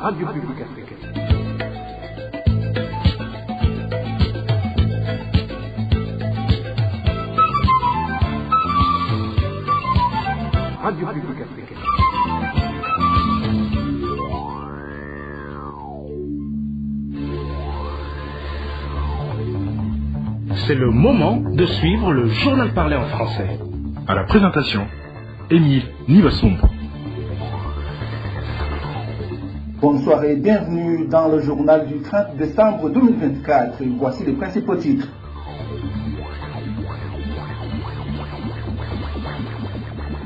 Radio Publique Africaine. Radio Publique Africaine. C'est le moment de suivre le journal parlé en français. À la présentation, Émile Nivasumbo. Bonsoir et bienvenue dans le journal du 30 décembre 2024. Voici les principaux titres.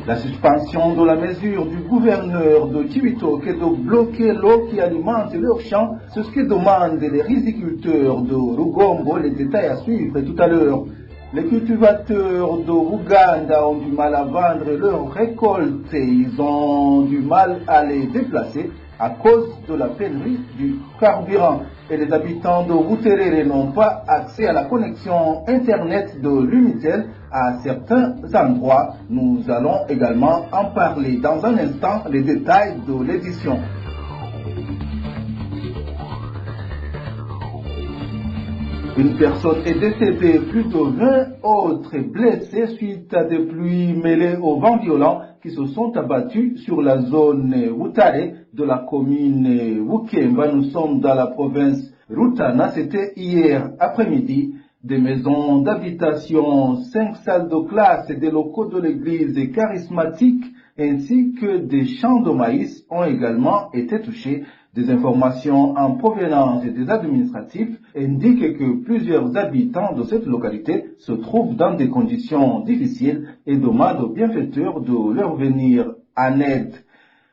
La suspension de la mesure du gouverneur de Cibitoke de bloquer l'eau qui alimente leurs champs, c'est ce que demandent les riziculteurs de Rugombo. Les détails à suivre tout à l'heure. Les cultivateurs de Ouganda ont du mal à vendre leurs récoltes et ils ont du mal à les déplacer à cause de la pénurie du carburant. Et les habitants de Wuterere n'ont pas accès à la connexion Internet de l'Unitel à certains endroits. Nous allons également en parler dans un instant, les détails de l'édition. Une personne est décédée, plus de 20 autres blessés suite à des pluies mêlées au vent violent qui se sont abattus sur la zone Wutare de la commune Wukemba. Nous sommes dans la province Rutana. C'était hier après-midi. Des maisons d'habitation, 5 salles de classe et des locaux de l'église charismatique ainsi que des champs de maïs ont également été touchés. Des informations en provenance des administratifs indiquent que plusieurs habitants de cette localité se trouvent dans des conditions difficiles et demandent aux bienfaiteurs de leur venir en aide.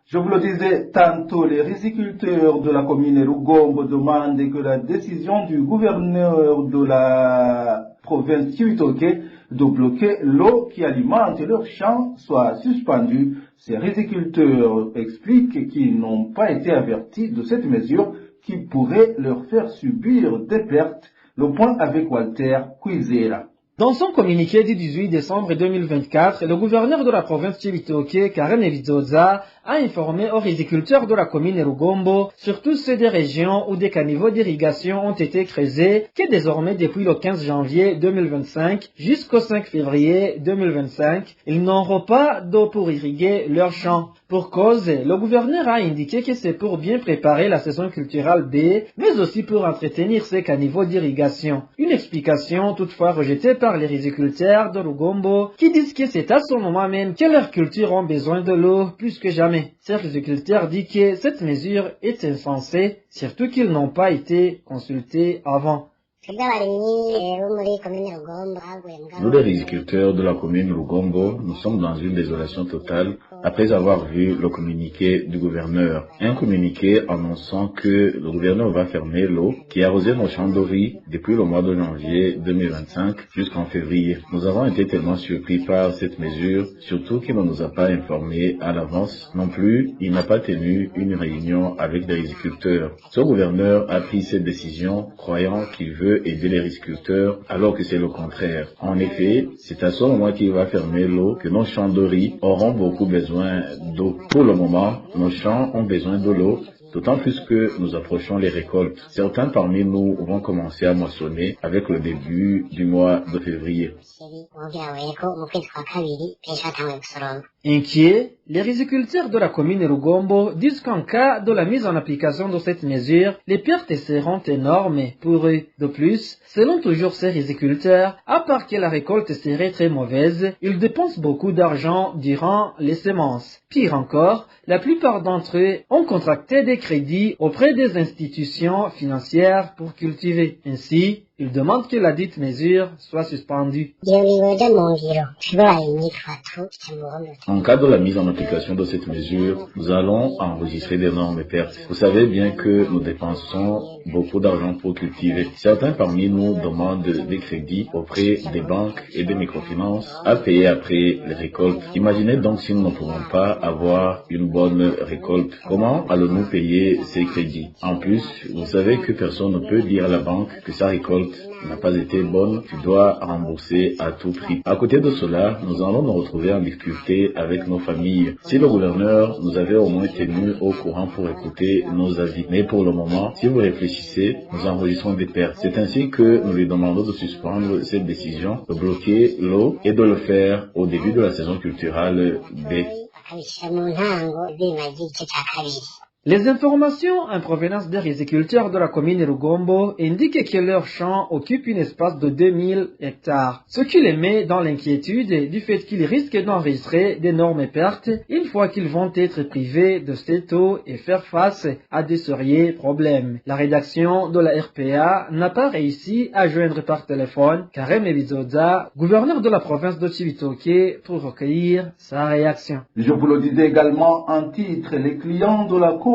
Je vous le disais tantôt, les riziculteurs de la commune Rugombo demandent que la décision du gouverneur de la province Cibitoke de bloquer l'eau qui alimente leurs champs soit suspendue. Ces riziculteurs expliquent qu'ils n'ont pas été avertis de cette mesure qui pourrait leur faire subir des pertes. Le point avec Walter Kwizera. Dans son communiqué du 18 décembre 2024, le gouverneur de la province Cibitoke, Karen Evizoza, a informé aux riziculteurs de la commune Rugombo, surtout ceux des régions où des caniveaux d'irrigation ont été creusés, que désormais depuis le 15 janvier 2025 jusqu'au 5 février 2025, ils n'auront pas d'eau pour irriguer leurs champs. Pour cause, le gouverneur a indiqué que c'est pour bien préparer la saison culturelle B, mais aussi pour entretenir ces caniveaux d'irrigation. Une explication toutefois rejetée par les riziculteurs de Rugombo, qui disent que c'est à ce moment même que leurs cultures ont besoin de l'eau plus que jamais. Ces riziculteurs disent que cette mesure est insensée, surtout qu'ils n'ont pas été consultés avant. Nous, les riziculteurs de la commune Rugombo, nous sommes dans une désolation totale après avoir vu le communiqué du gouverneur. Un communiqué annonçant que le gouverneur va fermer l'eau qui arrosait nos champs de riz depuis le mois de janvier 2025 jusqu'en février. Nous avons été tellement surpris par cette mesure, surtout qu'il ne nous a pas informés à l'avance. Non plus, il n'a pas tenu une réunion avec les riziculteurs. Ce gouverneur a pris cette décision croyant qu'il veut aider les riziculteurs alors que c'est le contraire. En effet, c'est à ce moment qu'il va fermer l'eau que nos champs de riz auront beaucoup besoin d'eau. Pour le moment, nos champs ont besoin de l'eau, d'autant plus que nous approchons les récoltes. Certains parmi nous vont commencer à moissonner avec le début du mois de février. Inquiets, les riziculteurs de la commune Rugombo disent qu'en cas de la mise en application de cette mesure, les pertes seront énormes pour eux. De plus, selon toujours ces riziculteurs, à part que la récolte serait très mauvaise, ils dépensent beaucoup d'argent durant les semences. Pire encore, la plupart d'entre eux ont contracté des crédits auprès des institutions financières pour cultiver. Ainsi, ils demandent que la dite mesure soit suspendue. En cas de la mise en application de cette mesure, nous allons enregistrer d'énormes pertes. Vous savez bien que nous dépensons beaucoup d'argent pour cultiver. Certains parmi nous demandent des crédits auprès des banques et des microfinances à payer après les récoltes. Imaginez donc si nous ne pouvons pas avoir une bonne récolte. Comment allons-nous payer ces crédits? En plus, vous savez que personne ne peut dire à la banque que sa récolte récolte n'a pas été bonne, tu dois rembourser à tout prix. À côté de cela, nous allons nous retrouver en difficulté avec nos familles. Si le gouverneur nous avait au moins tenus au courant pour écouter nos avis. Mais pour le moment, si vous réfléchissez, nous enregistrons des pertes. C'est ainsi que nous lui demandons de suspendre cette décision, de bloquer l'eau et de le faire au début de la saison culturelle B. Les informations en provenance des riziculteurs de la commune Rugombo indiquent que leur champ occupe un espace de 2000 hectares, ce qui les met dans l'inquiétude du fait qu'ils risquent d'enregistrer d'énormes pertes une fois qu'ils vont être privés de cette eau et faire face à de sérieux problèmes. La rédaction de la RPA n'a pas réussi à joindre par téléphone Karem Ebizoza, gouverneur de la province de Cibitoke, pour recueillir sa réaction. Je vous le disais également en titre, les clients de la compagnie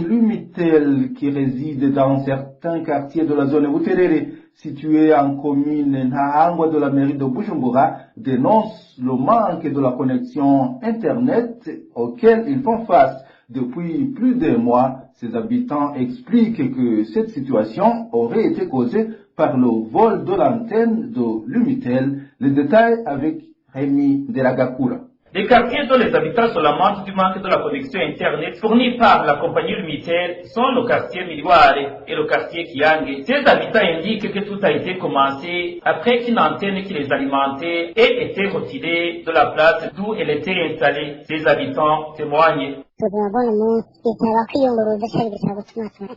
Lumitel qui réside dans certains quartiers de la zone Buterere, située en commune Nahangwa de la mairie de Bujumbura, dénoncent le manque de la connexion Internet auquel ils font face. Depuis plus d'un mois, ces habitants expliquent que cette situation aurait été causée par le vol de l'antenne de Lumitel. Les détails avec Rémi Delagakura. Les quartiers dont les habitants se lamentent du manque de la connexion Internet fournie par la compagnie Lumitel sont le quartier Miliware et le quartier Kiange. Ces habitants indiquent que tout a été commencé après qu'une antenne qui les alimentait ait été retirée de la place d'où elle était installée. Ces habitants témoignent.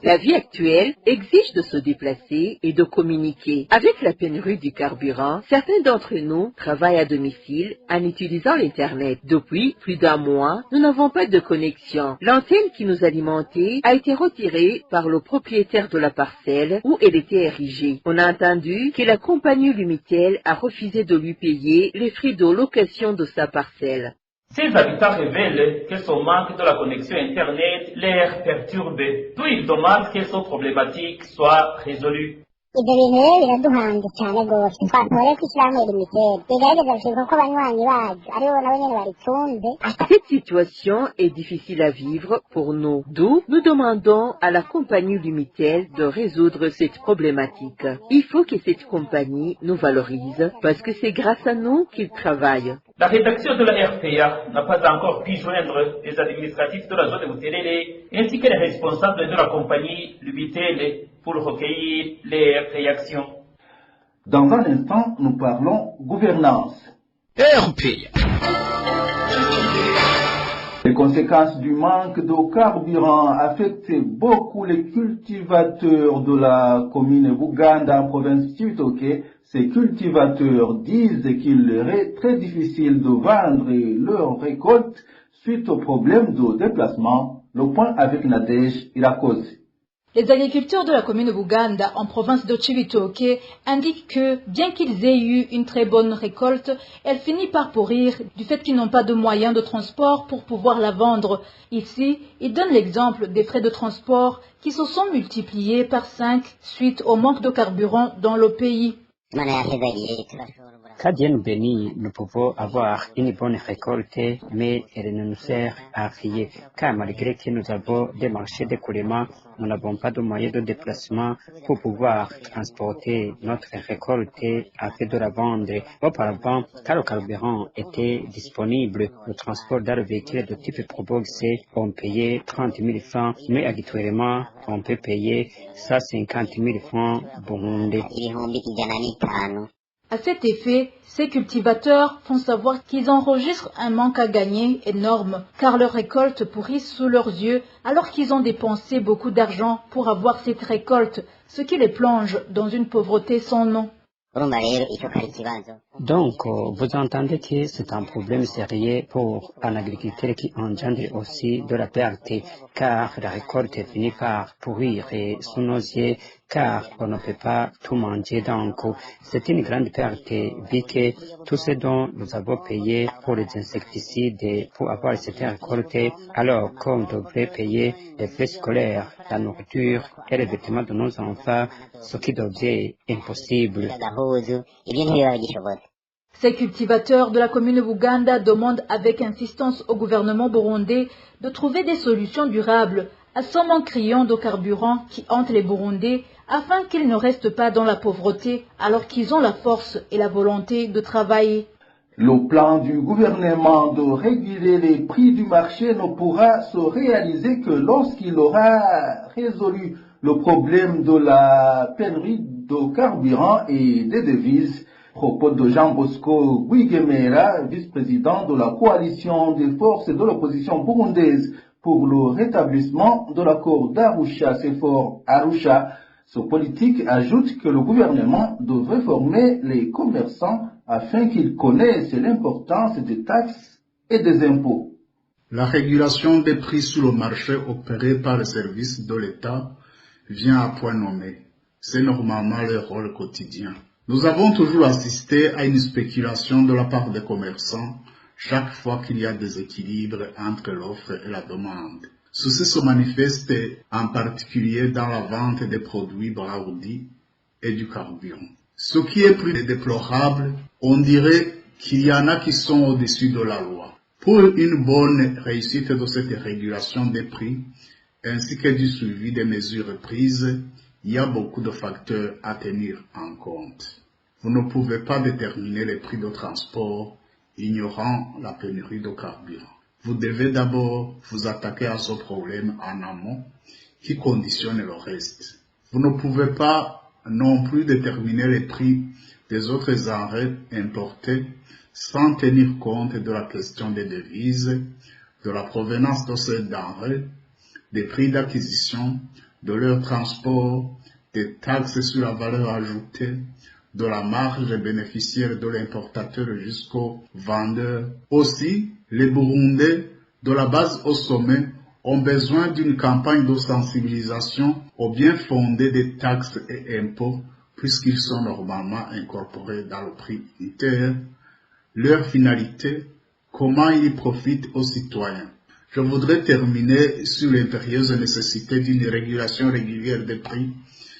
La vie actuelle exige de se déplacer et de communiquer. Avec la pénurie du carburant, certains d'entre nous travaillent à domicile en utilisant l'Internet. Depuis plus d'un mois, nous n'avons pas de connexion. L'antenne qui nous alimentait a été retirée par le propriétaire de la parcelle où elle était érigée. On a entendu que la compagnie Lumitel a refusé de lui payer les frais de location de sa parcelle. Ces habitants révèlent que son manque de la connexion Internet les perturbe. D'où ils demandent que ces problématiques soient résolues. Cette situation est difficile à vivre pour nous. D'où nous demandons à la compagnie Lumitel de résoudre cette problématique. Il faut que cette compagnie nous valorise parce que c'est grâce à nous qu'ils travaillent. La rédaction de la RPA n'a pas encore pu joindre les administratifs de la zone de Buterere ainsi que les responsables de la compagnie Lumitel pour recueillir les réactions. Dans un instant, nous parlons gouvernance. RPA. Les conséquences du manque de carburant affectent beaucoup les cultivateurs de la commune Buganda en province de Cibitoke. Ces cultivateurs disent qu'il est très difficile de vendre leurs récoltes suite au problème de déplacement. Le point avec Nadège Irakoze. Les agriculteurs de la commune Buganda en province de Cibitoke indiquent que, bien qu'ils aient eu une très bonne récolte, elle finit par pourrir du fait qu'ils n'ont pas de moyens de transport pour pouvoir la vendre. Ici, ils donnent l'exemple des frais de transport qui se sont multipliés par 5 suite au manque de carburant dans le pays. Qu'Adieu nous bénit, nous pouvons avoir une bonne récolte, mais elle ne nous sert à rien, car malgré que nous avons des marchés d'écoulement, nous n'avons pas de moyens de déplacement pour pouvoir transporter notre récolte afin de la vendre. Auparavant, car le carburant était disponible, le transport dans le véhicule de type Probox, on payait 30 000 francs, mais actuellement, on peut payer 150 000 francs burundais. À cet effet, ces cultivateurs font savoir qu'ils enregistrent un manque à gagner énorme, car leurs récoltes pourrissent sous leurs yeux alors qu'ils ont dépensé beaucoup d'argent pour avoir cette récolte, ce qui les plonge dans une pauvreté sans nom. Donc, vous entendez que c'est un problème sérieux pour un agriculteur qui engendre aussi de la perte, car la récolte finit par pourrir sous nos yeux, car on ne peut pas tout manger. Donc, c'est une grande perte, vu que tout ce dont nous avons payé pour les insecticides pour avoir cette récolte, alors qu'on devrait payer les frais scolaires, la nourriture et les vêtements de nos enfants, ce qui devient impossible. Ces cultivateurs de la commune Buganda demandent avec insistance au gouvernement burundais de trouver des solutions durables à ce manque criant de carburant qui hante les Burundais afin qu'ils ne restent pas dans la pauvreté alors qu'ils ont la force et la volonté de travailler. Le plan du gouvernement de réguler les prix du marché ne pourra se réaliser que lorsqu'il aura résolu le problème de la pénurie de carburant et des devises. Propos de Jean Bosco Guigemera, vice-président de la coalition des forces de l'opposition burundaise pour le rétablissement de l'accord d'Arusha, CFOR Arusha. Ce politique ajoute que le gouvernement devrait former les commerçants afin qu'ils connaissent l'importance des taxes et des impôts. La régulation des prix sur le marché opérée par les services de l'État vient à point nommé. C'est normalement leur rôle quotidien. Nous avons toujours assisté à une spéculation de la part des commerçants chaque fois qu'il y a des équilibres entre l'offre et la demande. Ceci se manifeste en particulier dans la vente des produits braoudis et du carburant. Ce qui est plus déplorable, on dirait qu'il y en a qui sont au-dessus de la loi. Pour une bonne réussite de cette régulation des prix, ainsi que du suivi des mesures prises, il y a beaucoup de facteurs à tenir en compte. Vous ne pouvez pas déterminer les prix de transport ignorant la pénurie de carburant. Vous devez d'abord vous attaquer à ce problème en amont qui conditionne le reste. Vous ne pouvez pas non plus déterminer les prix des autres denrées importés sans tenir compte de la question des devises, de la provenance de ces denrées, des prix d'acquisition, de leur transport, des taxes sur la valeur ajoutée, de la marge bénéficiaire de l'importateur jusqu'au vendeur. Aussi, les Burundais, de la base au sommet, ont besoin d'une campagne de sensibilisation au bien fondé des taxes et impôts, puisqu'ils sont normalement incorporés dans le prix unitaire. Leur finalité, comment ils profitent aux citoyens. Je voudrais terminer sur l'impérieuse nécessité d'une régulation régulière des prix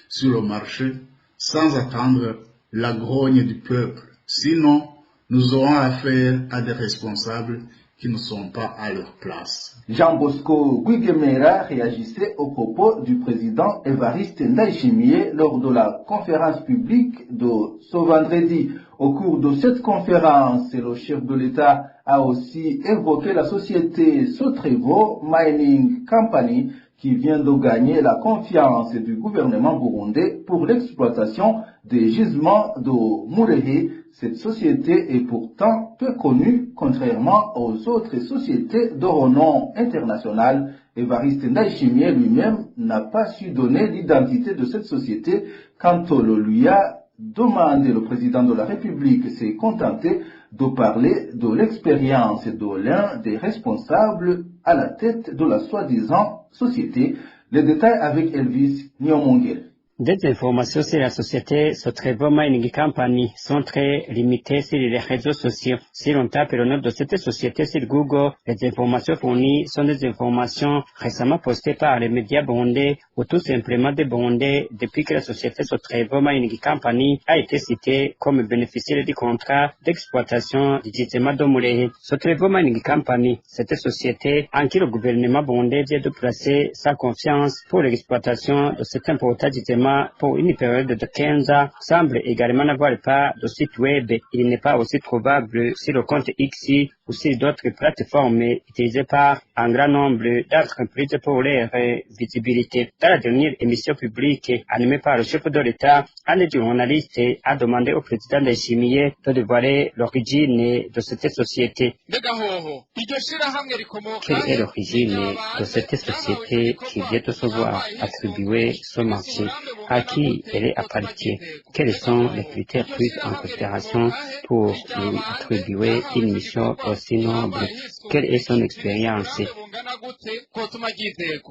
sur le marché, sans attendre la grogne du peuple. Sinon, nous aurons affaire à des responsables qui ne sont pas à leur place. Jean Bosco Guigemera réagissait aux propos du président Évariste Ndayishimiye lors de la conférence publique de ce vendredi. Au cours de cette conférence, le chef de l'État a aussi évoqué la société Sotrevo Mining Company qui vient de gagner la confiance du gouvernement burundais pour l'exploitation des gisements de Murehe. Cette société est pourtant peu connue, contrairement aux autres sociétés de renom international. Évariste Ndayishimiye lui-même n'a pas su donner l'identité de cette société quand on le lui a demandé. Le président de la République s'est contenté de parler de l'expérience de l'un des responsables à la tête de la soi-disant société. Les détails avec Elvis Nyomongel. Des informations sur la société Sotrevo Mining Company sont très limitées sur les réseaux sociaux. Si l'on tape le nom de cette société sur Google, les informations fournies sont des informations récemment postées par les médias burundais ou tout simplement des Burundais depuis que la société Sotrevo Mining Company a été citée comme bénéficiaire du contrat d'exploitation du gisement de Murehe. Sotrevo Mining Company, cette société en qui le gouvernement burundais vient de placer sa confiance pour l'exploitation de cet important gisement pour une période de 15 ans, semble également n'avoir pas de site web. Il n'est pas aussi trouvable sur le compte X ou sur d'autres plateformes utilisées par un grand nombre d'entreprises pour leur visibilité. Dans la dernière émission publique animée par le chef de l'État, un journaliste a demandé au président Ndayishimiye de dévoiler l'origine de cette société. Quelle est l'origine de cette société qui vient de se voir attribuer ce marché? À qui elle appartient? Quels sont les critères pris en considération pour lui attribuer une mission aussi noble? Quelle est son expérience?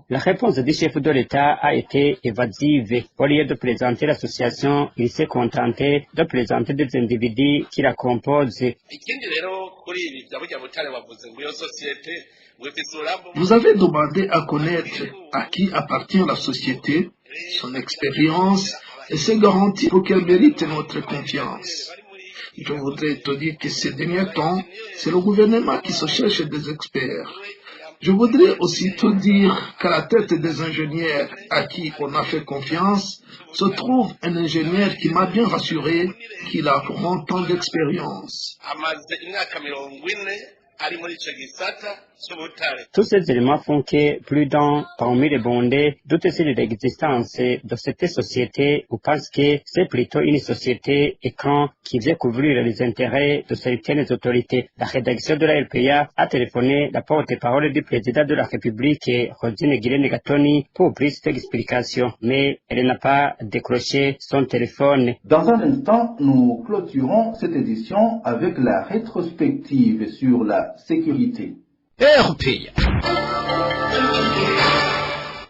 La réponse du chef de l'État a été évasive. Au lieu de présenter l'association, il s'est contenté de présenter des individus qui la composent. Vous avez demandé à connaître à qui appartient la société, son expérience et ses garanties pour qu'elle mérite notre confiance. Je voudrais te dire que ces derniers temps, c'est le gouvernement qui se cherche des experts. Je voudrais aussitôt dire qu'à la tête des ingénieurs à qui on a fait confiance se trouve un ingénieur qui m'a bien rassuré qu'il a 40 ans d'expérience. Tous ces éléments font que plus d'un parmi les bondés doutent sur l'existence de cette société ou pensent que c'est plutôt une société écran qui vient couvrir les intérêts de certaines autorités. La rédaction de la RPA a téléphoné la porte-parole du président de la République, Rosine Guilene-Gatoni, pour plus d'explications, mais elle n'a pas décroché son téléphone. Dans un instant, nous clôturons cette édition avec la rétrospective sur la sécurité. RPA.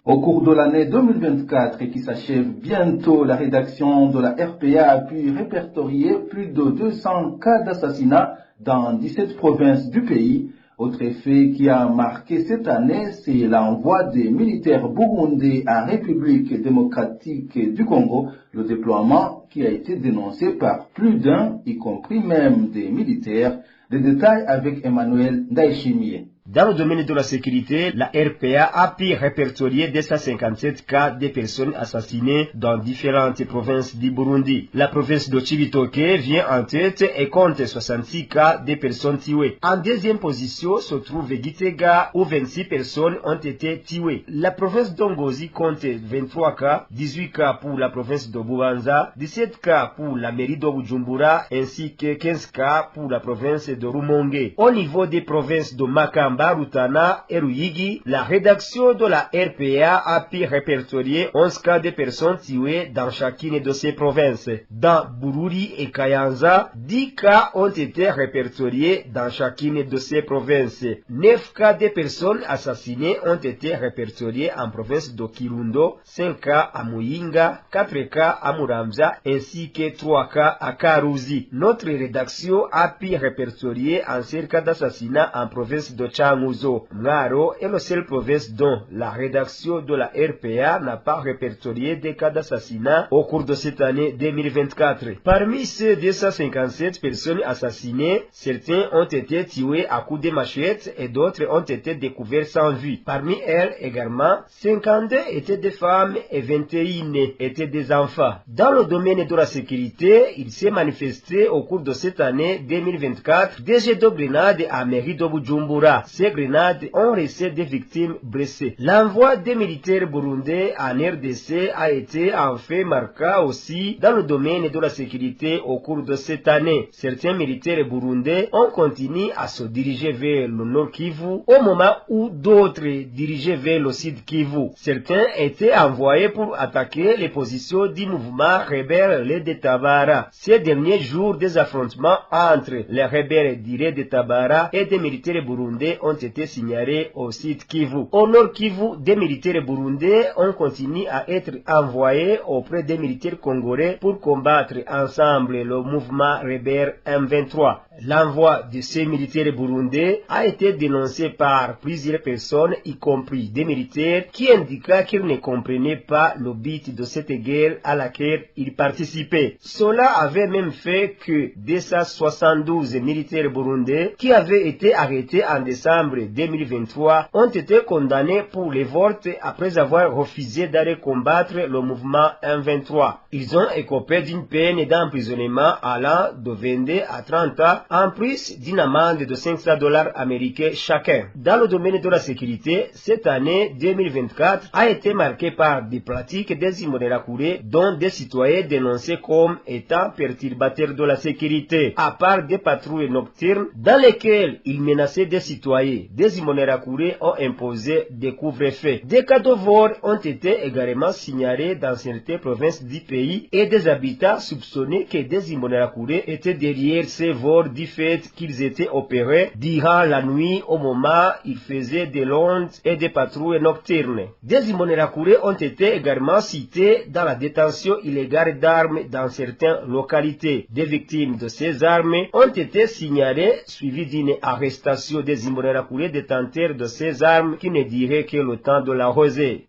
Au cours de l'année 2024 qui s'achève bientôt, la rédaction de la RPA a pu répertorier plus de 200 cas d'assassinat dans 17 provinces du pays. Autre fait qui a marqué cette année, c'est l'envoi des militaires burundais en République démocratique du Congo, le déploiement qui a été dénoncé par plus d'un, y compris même des militaires. Des détails avec Emmanuel Ndaishimiye. Dans le domaine de la sécurité, la RPA a pu répertorier 257 cas de personnes assassinées dans différentes provinces du Burundi. La province de Cibitoke vient en tête et compte 66 cas de personnes tuées. En deuxième position se trouve Gitega où 26 personnes ont été tuées. La province d'Ongozi compte 23 cas, 18 cas pour la province de Bubanza, 17 cas pour la mairie de Bujumbura ainsi que 15 cas pour la province de Rumonge. Au niveau des provinces de Makamba, Rutana et Ruyigi, la rédaction de la RPA a pu répertorier 11 cas de personnes tuées dans chacune de ces provinces. Dans Bururi et Kayanza, 10 cas ont été répertoriés dans chacune de ces provinces. 9 cas de personnes assassinées ont été répertoriés en province de Kirundo, 5 cas à Muyinga, 4 cas à Muramza ainsi que 3 cas à Karuzi. Notre rédaction a pu répertorier un seul cas d'assassinat en province de Changuzo. Mwaro est la seule province dont la rédaction de la RPA n'a pas répertorié des cas d'assassinat au cours de cette année 2024. Parmi ces 257 personnes assassinées, certains ont été tués à coups de machette et d'autres ont été découverts sans vie. Parmi elles également, 52 étaient des femmes et 21 étaient des enfants. Dans le domaine de la sécurité, il s'est manifesté au cours de cette année 2024 des jets de grenades à mairie de Bujumbura. Ces grenades ont laissé des victimes blessées. L'envoi des militaires burundais en RDC a été un fait marquant aussi dans le domaine de la sécurité au cours de cette année. Certains militaires burundais ont continué à se diriger vers le Nord Kivu au moment où d'autres dirigeaient vers le Sud Kivu. Certains étaient envoyés pour attaquer les positions du mouvement rebelle Red Tabara. Ces derniers jours, des affrontements entre les rebelles du Red Tabara et des militaires burundais ont été signalés au Sud Kivu. Au Nord Kivu, des militaires burundais ont continué à être envoyés auprès des militaires congolais pour combattre ensemble le mouvement rebelle M23. L'envoi de ces militaires burundais a été dénoncé par plusieurs personnes, y compris des militaires, qui indiquaient qu'ils ne comprenaient pas le but de cette guerre à laquelle ils participaient. Cela avait même fait que 272 militaires burundais qui avaient été arrêtés en décembre 2023 ont été condamnés pour les vols après avoir refusé d'aller combattre le mouvement M23. Ils ont écopé d'une peine d'emprisonnement allant de 22 à 30 ans, en plus d'une amende de $500 américains chacun. Dans le domaine de la sécurité, cette année 2024 a été marquée par des pratiques des Imbonerakure dont des citoyens dénoncés comme étant perturbateurs de la sécurité. À part des patrouilles nocturnes dans lesquelles ils menaçaient des citoyens, des Imbonerakure ont imposé des couvre-feux. Des cas de vol ont été également signalés dans certaines provinces du pays et des habitants soupçonnaient que des Imbonerakure étaient derrière ces vols du fait qu'ils étaient opérés durant la nuit au moment où ils faisaient des rondes et des patrouilles nocturnes. Des Imbonerakure ont été également cités dans la détention illégale d'armes dans certaines localités. Des victimes de ces armes ont été signalées, suivies d'une arrestation des Imbonerakure détenteurs de ces armes qui ne diraient que le temps de la rosée.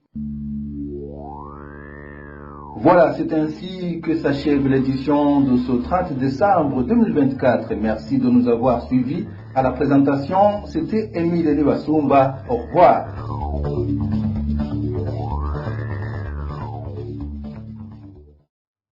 Voilà, c'est ainsi que s'achève l'édition de ce 30 décembre 2024. Merci de nous avoir suivis. À la présentation, c'était Émile Nibasumba. Au revoir.